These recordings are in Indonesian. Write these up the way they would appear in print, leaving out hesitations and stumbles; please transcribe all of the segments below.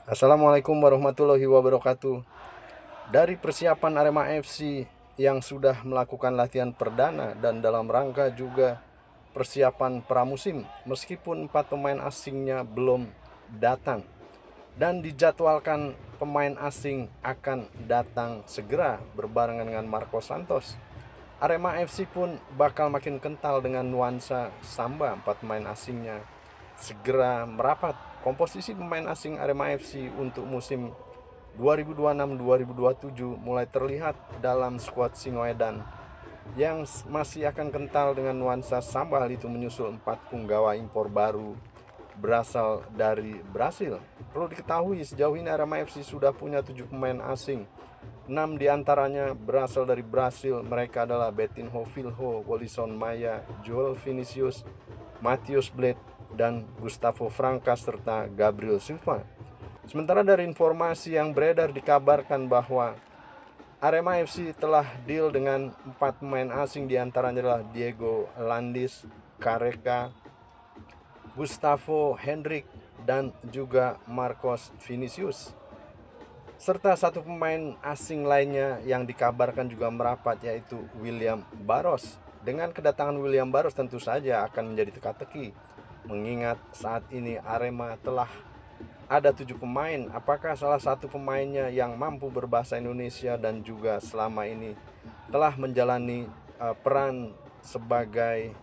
Assalamualaikum warahmatullahi wabarakatuh. Dari persiapan Arema FC yang sudah melakukan latihan perdana dan dalam rangka juga persiapan pramusim, meskipun 4 pemain asingnya belum datang dan dijadwalkan pemain asing akan datang segera berbarengan dengan Marco Santos, Arema FC pun bakal makin kental dengan nuansa samba 4 pemain asingnya segera merapat. Komposisi pemain asing Arema FC untuk musim 2026-2027 mulai terlihat dalam skuad Singoedan yang masih akan kental dengan nuansa samba. Hal itu menyusul 4 punggawa impor baru berasal dari Brasil. Perlu diketahui sejauh ini Arema FC sudah punya 7 pemain asing. 6 diantaranya berasal dari Brasil. Mereka adalah Betinho Filho, Wolison Maya, Joel Vinicius, Matheus Blade, dan Gustavo Franca serta Gabriel Silva. Sementara dari informasi yang beredar dikabarkan bahwa Arema FC telah deal dengan 4 pemain asing, diantaranya adalah Diego Landis, Careca, Gustavo Hendrik, dan juga Marcos Vinicius. Serta 1 pemain asing lainnya yang dikabarkan juga merapat, yaitu William Barros. Dengan kedatangan William Barros tentu saja akan menjadi teka-teki, mengingat saat ini Arema telah ada 7 pemain. Apakah salah satu pemainnya yang mampu berbahasa Indonesia dan juga selama ini telah menjalani peran sebagai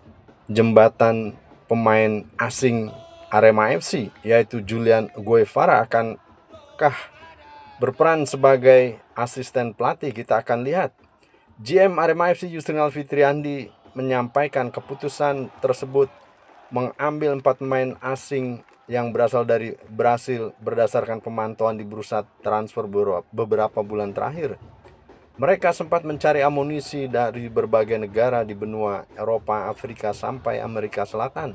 jembatan pemain asing Arema FC, yaitu Julian Guevara, akankah berperan sebagai asisten pelatih? Kita akan lihat. GM Arema FC Yusrinal Fitriandi menyampaikan keputusan tersebut mengambil 4 pemain asing yang berasal dari Brasil berdasarkan pemantauan di bursa transfer beberapa bulan terakhir. Mereka sempat mencari amunisi dari berbagai negara di benua Eropa, Afrika, sampai Amerika Selatan.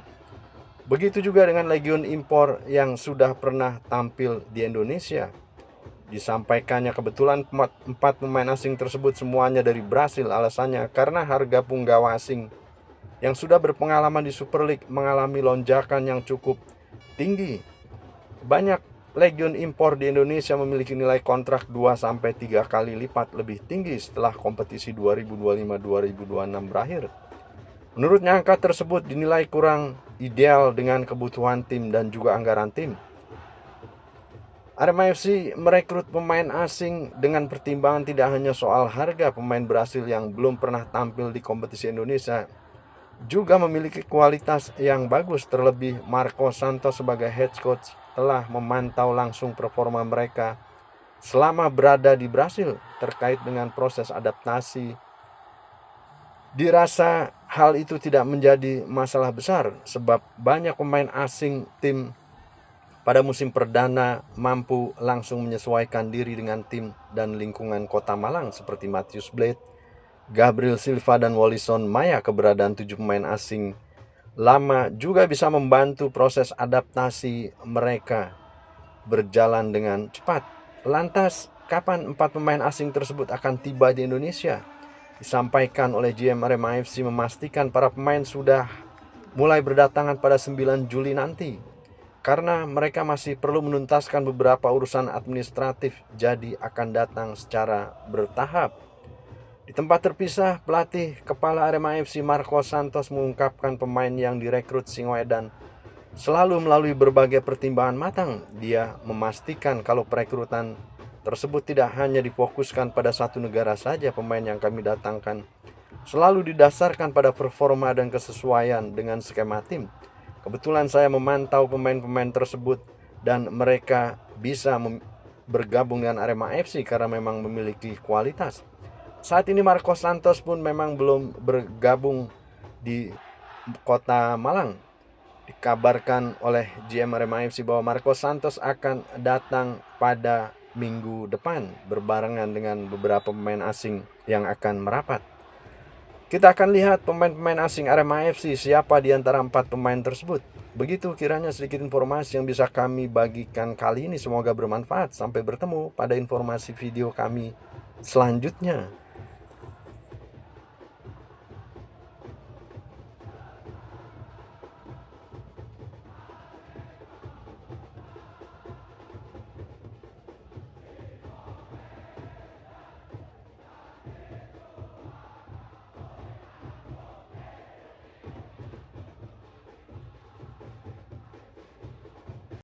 Begitu juga dengan legion impor yang sudah pernah tampil di Indonesia. Disampaikannya kebetulan 4 pemain asing tersebut semuanya dari Brasil. Alasannya karena harga punggawa asing yang sudah berpengalaman di Super League mengalami lonjakan yang cukup tinggi. Banyak legion impor di Indonesia memiliki nilai kontrak 2-3 kali lipat lebih tinggi setelah kompetisi 2025-2026 berakhir. Menurutnya angka tersebut dinilai kurang ideal dengan kebutuhan tim dan juga anggaran tim. Arema FC merekrut pemain asing dengan pertimbangan tidak hanya soal harga. Pemain Brasil yang belum pernah tampil di kompetisi Indonesia juga memiliki kualitas yang bagus. Terlebih Marco Santos sebagai head coach telah memantau langsung performa mereka selama berada di Brasil. Terkait dengan proses adaptasi, dirasa hal itu tidak menjadi masalah besar, sebab banyak pemain asing tim pada musim perdana mampu langsung menyesuaikan diri dengan tim dan lingkungan Kota Malang, seperti Matheus Blade, Gabriel Silva, dan Wolison Maya. Keberadaan 7 pemain asing lama juga bisa membantu proses adaptasi mereka berjalan dengan cepat. Lantas, kapan 4 pemain asing tersebut akan tiba di Indonesia? Disampaikan oleh GM Arema FC memastikan para pemain sudah mulai berdatangan pada 9 Juli nanti, karena mereka masih perlu menuntaskan beberapa urusan administratif, jadi akan datang secara bertahap. Di tempat terpisah, pelatih kepala Arema FC Marco Santos mengungkapkan pemain yang direkrut Singoedan selalu melalui berbagai pertimbangan matang. Dia memastikan kalau perekrutan tersebut tidak hanya difokuskan pada satu negara saja. Pemain yang kami datangkan selalu didasarkan pada performa dan kesesuaian dengan skema tim. Kebetulan saya memantau pemain-pemain tersebut dan mereka bisa bergabung dengan Arema FC karena memang memiliki kualitas. Saat ini Marco Santos pun memang belum bergabung di Kota Malang. Dikabarkan oleh GM Arema FC bahwa Marco Santos akan datang pada minggu depan berbarengan dengan beberapa pemain asing yang akan merapat. Kita akan lihat pemain-pemain asing Arema FC siapa di antara 4 pemain tersebut. Begitu kiranya sedikit informasi yang bisa kami bagikan kali ini. Semoga bermanfaat. Sampai bertemu pada informasi video kami selanjutnya.